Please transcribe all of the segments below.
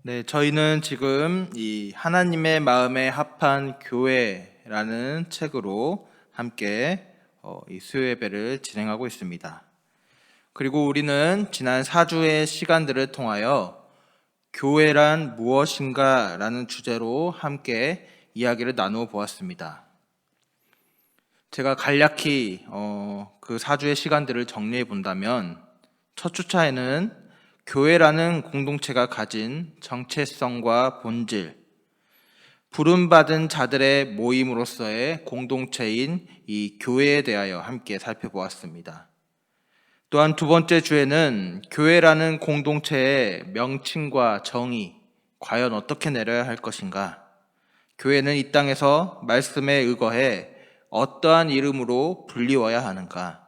네, 저희는 지금 이 하나님의 마음에 합한 교회라는 책으로 함께 이 수요 예배를 진행하고 있습니다. 그리고 우리는 지난 4주의 시간들을 통하여 교회란 무엇인가 라는 주제로 함께 이야기를 나누어 보았습니다. 제가 간략히 그 4주의 시간들을 정리해 본다면 첫 주차에는 교회라는 공동체가 가진 정체성과 본질, 부름받은 자들의 모임으로서의 공동체인 이 교회에 대하여 함께 살펴보았습니다. 또한 두 번째 주에는 교회라는 공동체의 명칭과 정의, 과연 어떻게 내려야 할 것인가? 교회는 이 땅에서 말씀에 의거해 어떠한 이름으로 불리워야 하는가?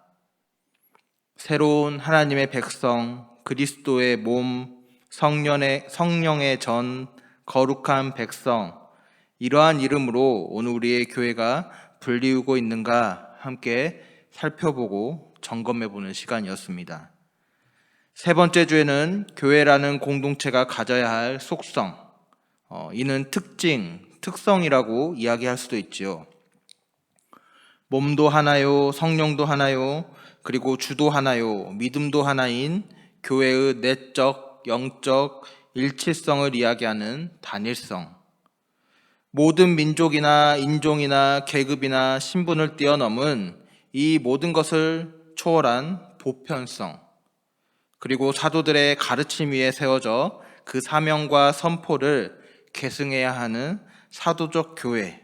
새로운 하나님의 백성, 그리스도의 몸, 성령의 전, 거룩한 백성, 이러한 이름으로 오늘 우리의 교회가 불리우고 있는가 함께 살펴보고 점검해보는 시간이었습니다. 세 번째 주에는 교회라는 공동체가 가져야 할 속성, 이는 특징, 특성이라고 이야기할 수도 있지요. 몸도 하나요, 성령도 하나요, 그리고 주도 하나요, 믿음도 하나인 교회의 내적, 영적 일치성을 이야기하는 단일성. 모든 민족이나 인종이나 계급이나 신분을 뛰어넘은 이 모든 것을 초월한 보편성. 그리고 사도들의 가르침 위에 세워져 그 사명과 선포를 계승해야 하는 사도적 교회.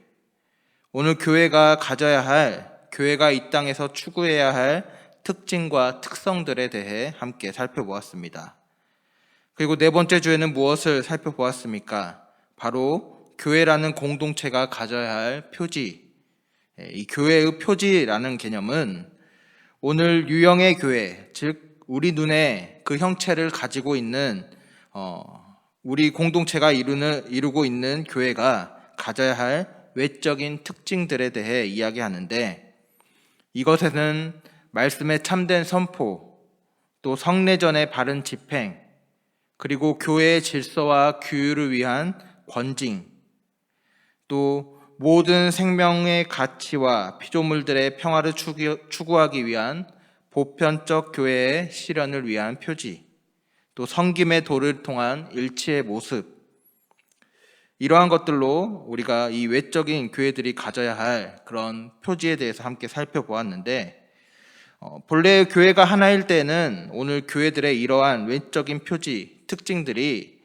오늘 교회가 가져야 할, 교회가 이 땅에서 추구해야 할 특징과 특성들에 대해 함께 살펴보았습니다. 그리고 네 번째 주에는 무엇을 살펴보았습니까? 바로 교회라는 공동체가 가져야 할 표지. 이 교회의 표지라는 개념은 오늘 유형의 교회, 즉 우리 눈에 그 형체를 가지고 있는 우리 공동체가 이루고 있는 교회가 가져야 할 외적인 특징들에 대해 이야기하는데, 이것에는 말씀의 참된 선포, 또 성례전의 바른 집행, 그리고 교회의 질서와 규율을 위한 권징, 또 모든 생명의 가치와 피조물들의 평화를 추구하기 위한 보편적 교회의 실현을 위한 표지, 또 섬김의 도를 통한 일치의 모습, 이러한 것들로 우리가 이 외적인 교회들이 가져야 할 그런 표지에 대해서 함께 살펴보았는데, 본래 교회가 하나일 때는 오늘 교회들의 이러한 외적인 표지, 특징들이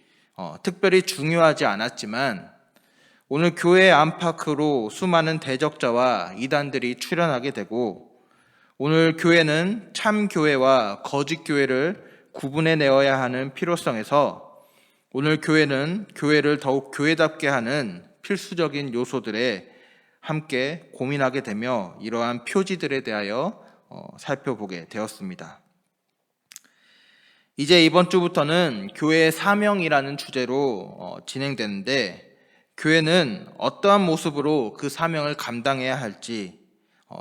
특별히 중요하지 않았지만, 오늘 교회 안팎으로 수많은 대적자와 이단들이 출현하게 되고, 오늘 교회는 참 교회와 거짓 교회를 구분해 내어야 하는 필요성에서 오늘 교회는 교회를 더욱 교회답게 하는 필수적인 요소들에 함께 고민하게 되며 이러한 표지들에 대하여 살펴보게 되었습니다. 이제 이번 주부터는 교회의 사명이라는 주제로 진행되는데, 교회는 어떠한 모습으로 그 사명을 감당해야 할지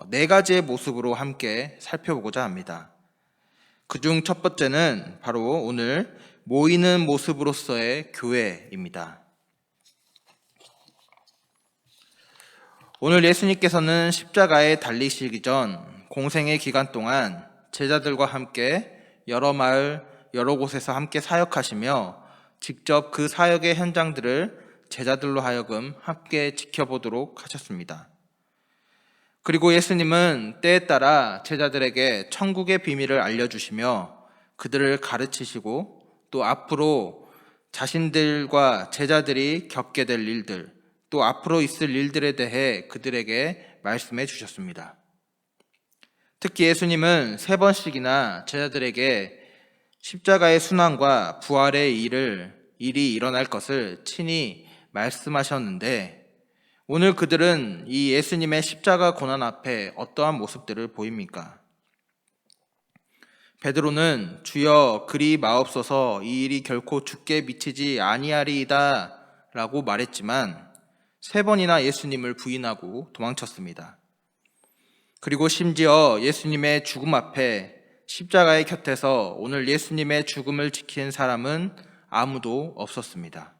네 가지의 모습으로 함께 살펴보고자 합니다. 그중 첫 번째는 바로 오늘 모이는 모습으로서의 교회입니다. 오늘 예수님께서는 십자가에 달리시기 전 공생의 기간 동안 제자들과 함께 여러 마을, 여러 곳에서 함께 사역하시며 직접 그 사역의 현장들을 제자들로 하여금 함께 지켜보도록 하셨습니다. 그리고 예수님은 때에 따라 제자들에게 천국의 비밀을 알려주시며 그들을 가르치시고 또 앞으로 자신들과 제자들이 겪게 될 일들, 또 앞으로 있을 일들에 대해 그들에게 말씀해 주셨습니다. 특히 예수님은 3번씩이나 제자들에게 십자가의 순환과 부활의 일이 일어날 것을 친히 말씀하셨는데, 오늘 그들은 이 예수님의 십자가 고난 앞에 어떠한 모습들을 보입니까? 베드로는 주여 그리 마옵소서 이 일이 결코 주께 미치지 아니하리이다 라고 말했지만 3번이나 예수님을 부인하고 도망쳤습니다. 그리고 심지어 예수님의 죽음 앞에 십자가의 곁에서 오늘 예수님의 죽음을 지킨 사람은 아무도 없었습니다.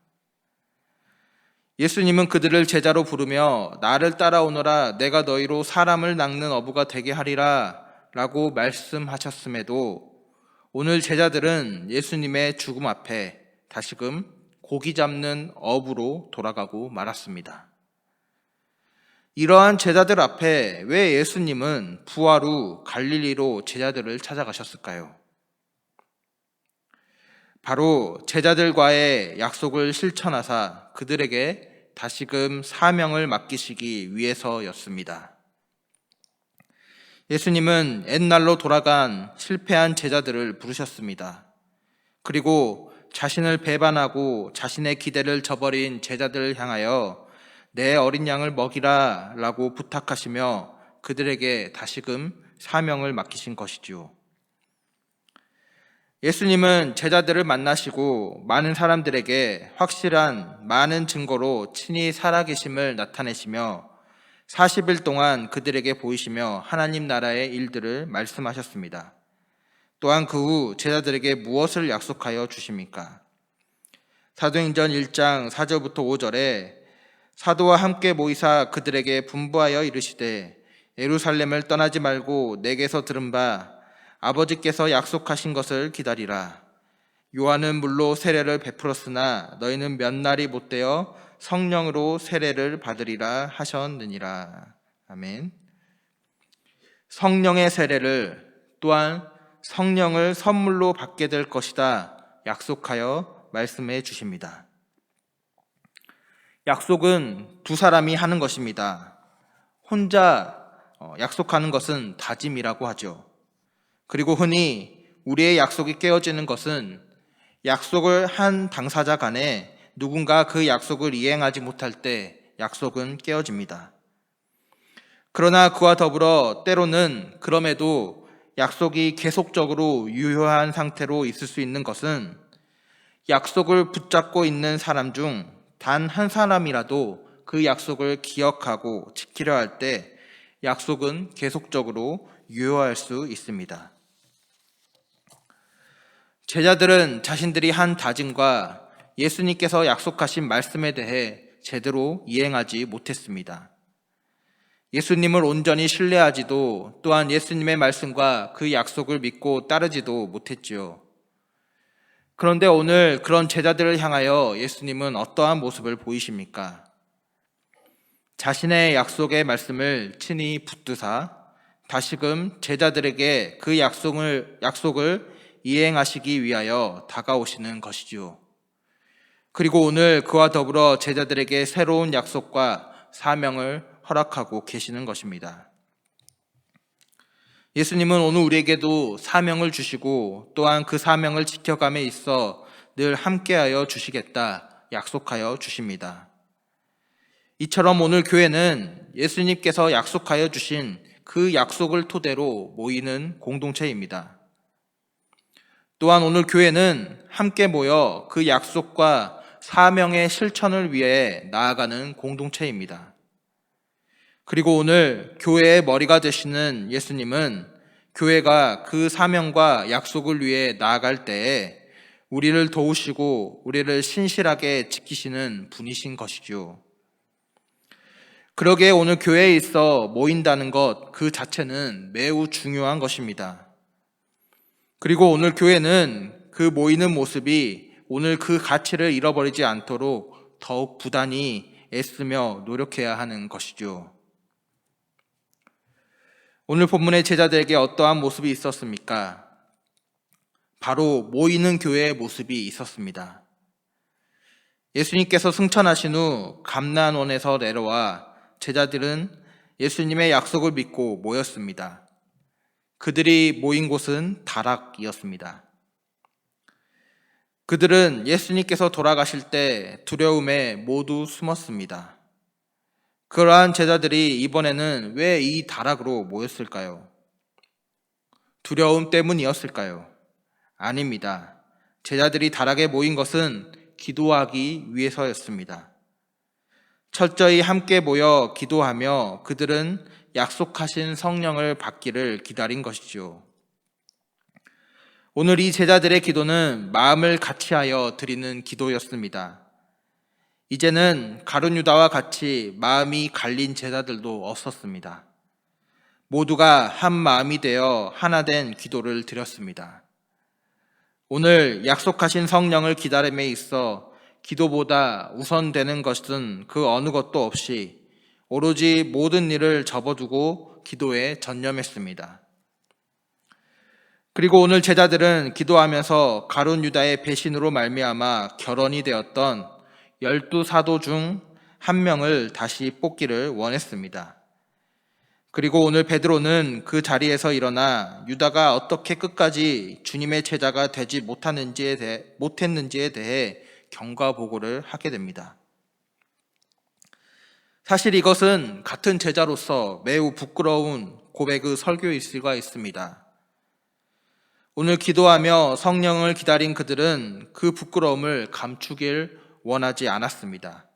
예수님은 그들을 제자로 부르며 나를 따라오너라 내가 너희로 사람을 낚는 어부가 되게 하리라 라고 말씀하셨음에도 오늘 제자들은 예수님의 죽음 앞에 다시금 고기 잡는 어부로 돌아가고 말았습니다. 이러한 제자들 앞에 왜 예수님은 부활 후 갈릴리로 제자들을 찾아가셨을까요? 바로 제자들과의 약속을 실천하사 그들에게 다시금 사명을 맡기시기 위해서였습니다. 예수님은 옛날로 돌아간 실패한 제자들을 부르셨습니다. 그리고 자신을 배반하고 자신의 기대를 저버린 제자들을 향하여 내 어린 양을 먹이라 라고 부탁하시며 그들에게 다시금 사명을 맡기신 것이지요. 예수님은 제자들을 만나시고 많은 사람들에게 확실한 많은 증거로 친히 살아계심을 나타내시며 40일 동안 그들에게 보이시며 하나님 나라의 일들을 말씀하셨습니다. 또한 그 후 제자들에게 무엇을 약속하여 주십니까? 사도행전 1장 4절부터 5절에 사도와 함께 모이사 그들에게 분부하여 이르시되 예루살렘을 떠나지 말고 내게서 들은 바 아버지께서 약속하신 것을 기다리라. 요한은 물로 세례를 베풀었으나 너희는 몇 날이 못되어 성령으로 세례를 받으리라 하셨느니라. 아멘. 성령의 세례를 또한 성령을 선물로 받게 될 것이다 약속하여 말씀해 주십니다. 약속은 두 사람이 하는 것입니다. 혼자 약속하는 것은 다짐이라고 하죠. 그리고 흔히 우리의 약속이 깨어지는 것은 약속을 한 당사자 간에 누군가 그 약속을 이행하지 못할 때 약속은 깨어집니다. 그러나 그와 더불어 때로는 그럼에도 약속이 계속적으로 유효한 상태로 있을 수 있는 것은 약속을 붙잡고 있는 사람 중 단 한 사람이라도 그 약속을 기억하고 지키려 할 때 약속은 계속적으로 유효할 수 있습니다. 제자들은 자신들이 한 다짐과 예수님께서 약속하신 말씀에 대해 제대로 이행하지 못했습니다. 예수님을 온전히 신뢰하지도 또한 예수님의 말씀과 그 약속을 믿고 따르지도 못했지요. 그런데 오늘 그런 제자들을 향하여 예수님은 어떠한 모습을 보이십니까? 자신의 약속의 말씀을 친히 붙드사 다시금 제자들에게 그 약속을 이행하시기 위하여 다가오시는 것이지요. 그리고 오늘 그와 더불어 제자들에게 새로운 약속과 사명을 허락하고 계시는 것입니다. 예수님은 오늘 우리에게도 사명을 주시고 또한 그 사명을 지켜감에 있어 늘 함께하여 주시겠다 약속하여 주십니다. 이처럼 오늘 교회는 예수님께서 약속하여 주신 그 약속을 토대로 모이는 공동체입니다. 또한 오늘 교회는 함께 모여 그 약속과 사명의 실천을 위해 나아가는 공동체입니다. 그리고 오늘 교회의 머리가 되시는 예수님은 교회가 그 사명과 약속을 위해 나아갈 때에 우리를 도우시고 우리를 신실하게 지키시는 분이신 것이죠. 그러기에 오늘 교회에 있어 모인다는 것 그 자체는 매우 중요한 것입니다. 그리고 오늘 교회는 그 모이는 모습이 오늘 그 가치를 잃어버리지 않도록 더욱 부단히 애쓰며 노력해야 하는 것이죠. 오늘 본문의 제자들에게 어떠한 모습이 있었습니까? 바로 모이는 교회의 모습이 있었습니다. 예수님께서 승천하신 후 감난원에서 내려와 제자들은 예수님의 약속을 믿고 모였습니다. 그들이 모인 곳은 다락이었습니다. 그들은 예수님께서 돌아가실 때 두려움에 모두 숨었습니다. 그러한 제자들이 이번에는 왜 이 다락으로 모였을까요? 두려움 때문이었을까요? 아닙니다. 제자들이 다락에 모인 것은 기도하기 위해서였습니다. 철저히 함께 모여 기도하며 그들은 약속하신 성령을 받기를 기다린 것이죠. 오늘 이 제자들의 기도는 마음을 같이하여 드리는 기도였습니다. 이제는 가룟 유다와 같이 마음이 갈린 제자들도 없었습니다. 모두가 한 마음이 되어 하나 된 기도를 드렸습니다. 오늘 약속하신 성령을 기다림에 있어 기도보다 우선되는 것은 그 어느 것도 없이 오로지 모든 일을 접어두고 기도에 전념했습니다. 그리고 오늘 제자들은 기도하면서 가룟 유다의 배신으로 말미암아 결혼이 되었던 12사도 중 한 명을 다시 뽑기를 원했습니다. 그리고 오늘 베드로는 그 자리에서 일어나 유다가 어떻게 끝까지 주님의 제자가 되지 못했는지에 대해 경과 보고를 하게 됩니다. 사실 이것은 같은 제자로서 매우 부끄러운 고백의 설교일 수가 있습니다. 오늘 기도하며 성령을 기다린 그들은 그 부끄러움을 감추길 원하지 않았습니다.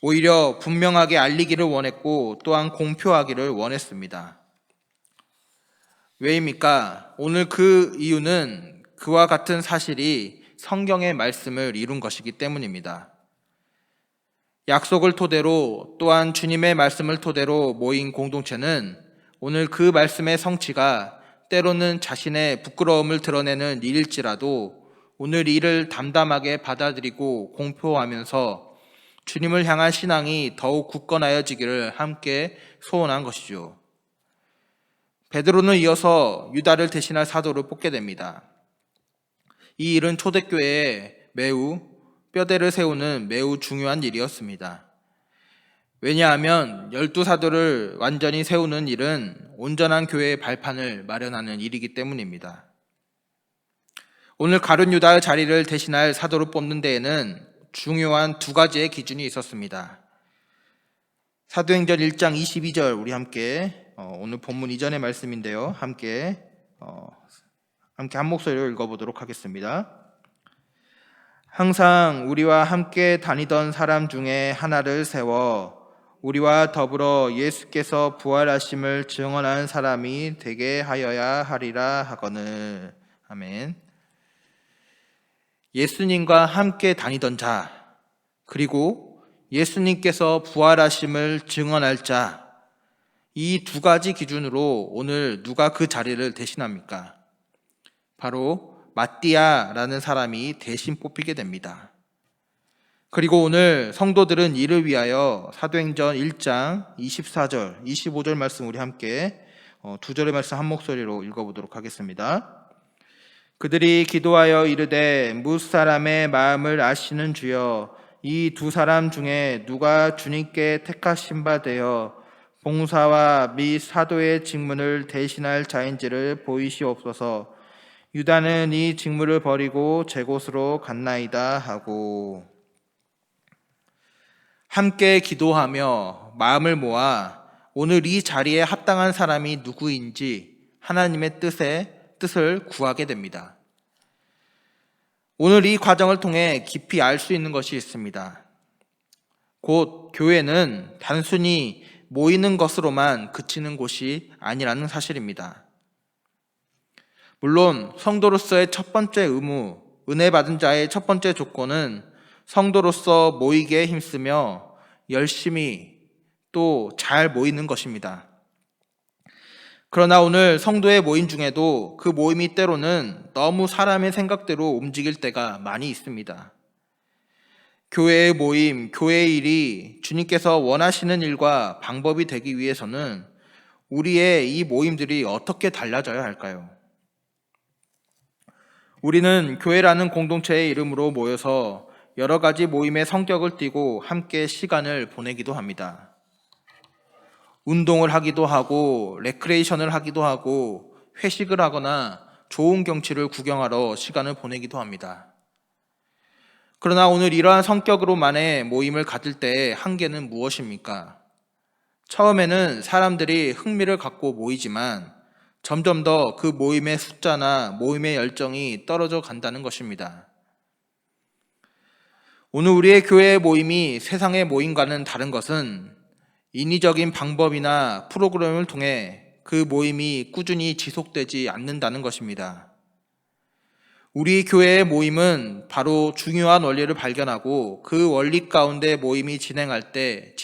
오히려 분명하게 알리기를 원했고 또한 공표하기를 원했습니다. 왜입니까? 오늘 그 이유는 그와 같은 사실이 성경의 말씀을 이룬 것이기 때문입니다. 약속을 토대로 또한 주님의 말씀을 토대로 모인 공동체는 오늘 그 말씀의 성취가 때로는 자신의 부끄러움을 드러내는 일일지라도 오늘 이를 담담하게 받아들이고 공표하면서 주님을 향한 신앙이 더욱 굳건하여지기를 함께 소원한 것이죠. 베드로는 이어서 유다를 대신할 사도를 뽑게 됩니다. 이 일은 초대교회에 매우 뼈대를 세우는 매우 중요한 일이었습니다. 왜냐하면 12사도를 완전히 세우는 일은 온전한 교회의 발판을 마련하는 일이기 때문입니다. 오늘 가룟 유다의 자리를 대신할 사도를 뽑는 데에는 중요한 두 가지의 기준이 있었습니다. 사도행전 1장 22절 우리 함께 오늘 본문 이전의 말씀인데요. 함께 한 목소리로 읽어보도록 하겠습니다. 항상 우리와 함께 다니던 사람 중에 하나를 세워 우리와 더불어 예수께서 부활하심을 증언하는 사람이 되게 하여야 하리라 하거늘. 아멘. 예수님과 함께 다니던 자, 그리고 예수님께서 부활하심을 증언할 자, 이 두 가지 기준으로 오늘 누가 그 자리를 대신합니까? 바로 마띠아라는 사람이 대신 뽑히게 됩니다. 그리고 오늘 성도들은 이를 위하여 사도행전 1장 24절, 25절 말씀 우리 함께 두 절의 말씀 한 목소리로 읽어보도록 하겠습니다. 그들이 기도하여 이르되 무사람의 마음을 아시는 주여 이 두 사람 중에 누가 주님께 택하신 바 되어 봉사와 및 사도의 직분을 대신할 자인지를 보이시옵소서. 유다는 이 직무를 버리고 제 곳으로 갔나이다 하고, 함께 기도하며 마음을 모아 오늘 이 자리에 합당한 사람이 누구인지 하나님의 뜻을 구하게 됩니다. 오늘 이 과정을 통해 깊이 알 수 있는 것이 있습니다. 곧 교회는 단순히 모이는 것으로만 그치는 곳이 아니라는 사실입니다. 물론 성도로서의 첫 번째 의무, 은혜 받은 자의 첫 번째 조건은 성도로서 모이기에 힘쓰며 열심히 또 잘 모이는 것입니다. 그러나 오늘 성도의 모임 중에도 그 모임이 때로는 너무 사람의 생각대로 움직일 때가 많이 있습니다. 교회의 모임, 교회의 일이 주님께서 원하시는 일과 방법이 되기 위해서는 우리의 이 모임들이 어떻게 달라져야 할까요? 우리는 교회라는 공동체의 이름으로 모여서 여러 가지 모임의 성격을 띠고 함께 시간을 보내기도 합니다. 운동을 하기도 하고 레크레이션을 하기도 하고 회식을 하거나 좋은 경치를 구경하러 시간을 보내기도 합니다. 그러나 오늘 이러한 성격으로만의 모임을 가질 때의 한계는 무엇입니까? 처음에는 사람들이 흥미를 갖고 모이지만 점점 더 그 모임의 숫자나 모임의 열정이 떨어져 간다는 것입니다. 오늘 우리의 교회의 모임이 세상의 모임과는 다른 것은 인위적인 방법이나 프로그램을 통해 그 모임이 꾸준히 지속되지 않는다는 것입니다. 우리 교회의 모임은 바로 중요한 원리를 발견하고 그 원리 가운데 모임이 진행될 때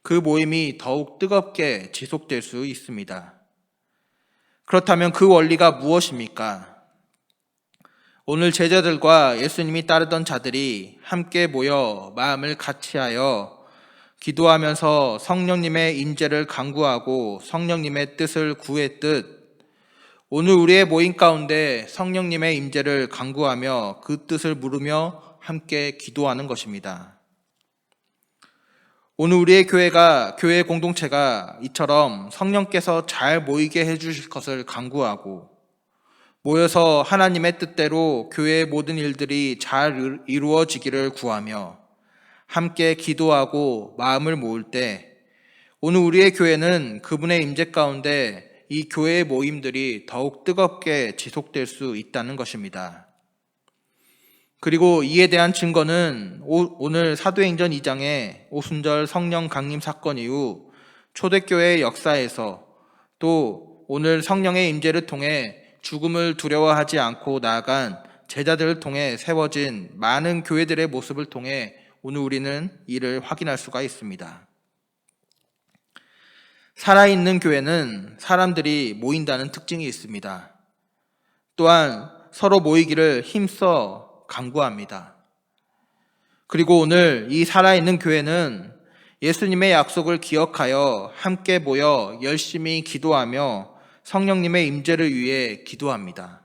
그 모임이 더욱 뜨겁게 지속될 수 있습니다. 그렇다면 그 원리가 무엇입니까? 오늘 제자들과 예수님이 따르던 자들이 함께 모여 마음을 같이하여 기도하면서 성령님의 임재를 간구하고 성령님의 뜻을 구했듯 오늘 우리의 모임 가운데 성령님의 임재를 간구하며 그 뜻을 물으며 함께 기도하는 것입니다. 오늘 우리의 교회 공동체가 이처럼 성령께서 잘 모이게 해주실 것을 간구하고 모여서 하나님의 뜻대로 교회의 모든 일들이 잘 이루어지기를 구하며 함께 기도하고 마음을 모을 때 오늘 우리의 교회는 그분의 임재 가운데 이 교회의 모임들이 더욱 뜨겁게 지속될 수 있다는 것입니다. 그리고 이에 대한 증거는 오늘 사도행전 2장의 오순절 성령 강림 사건 이후 초대교회의 역사에서 또 오늘 성령의 임재를 통해 죽음을 두려워하지 않고 나아간 제자들을 통해 세워진 많은 교회들의 모습을 통해 오늘 우리는 이를 확인할 수가 있습니다. 살아있는 교회는 사람들이 모인다는 특징이 있습니다. 또한 서로 모이기를 힘써 간구합니다. 그리고 오늘 이 살아있는 교회는 예수님의 약속을 기억하여 함께 모여 열심히 기도하며 성령님의 임재를 위해 기도합니다.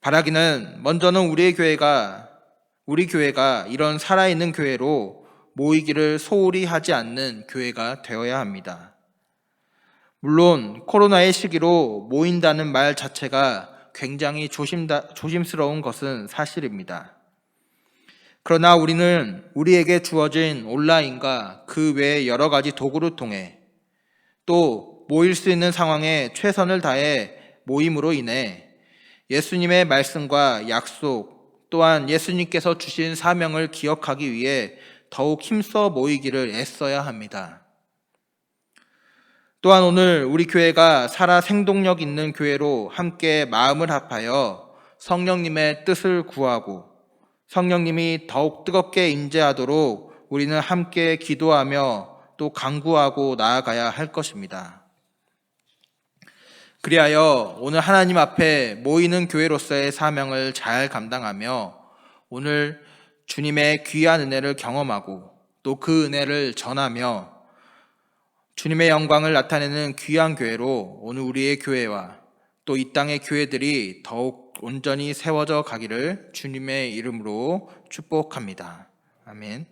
바라기는 먼저는 우리 교회가 이런 살아있는 교회로 모이기를 소홀히 하지 않는 교회가 되어야 합니다. 물론 코로나의 시기로 모인다는 말 자체가 굉장히 조심스러운 것은 사실입니다. 그러나 우리는 우리에게 주어진 온라인과 그 외의 여러 가지 도구를 통해 또 모일 수 있는 상황에 최선을 다해 모임으로 인해 예수님의 말씀과 약속 또한 예수님께서 주신 사명을 기억하기 위해 더욱 힘써 모이기를 애써야 합니다. 또한 오늘 우리 교회가 살아 생동력 있는 교회로 함께 마음을 합하여 성령님의 뜻을 구하고 성령님이 더욱 뜨겁게 임재하도록 우리는 함께 기도하며 또 간구하고 나아가야 할 것입니다. 그리하여 오늘 하나님 앞에 모이는 교회로서의 사명을 잘 감당하며 오늘 주님의 귀한 은혜를 경험하고 또 그 은혜를 전하며 주님의 영광을 나타내는 귀한 교회로 오늘 우리의 교회와 또 이 땅의 교회들이 더욱 온전히 세워져 가기를 주님의 이름으로 축복합니다. 아멘.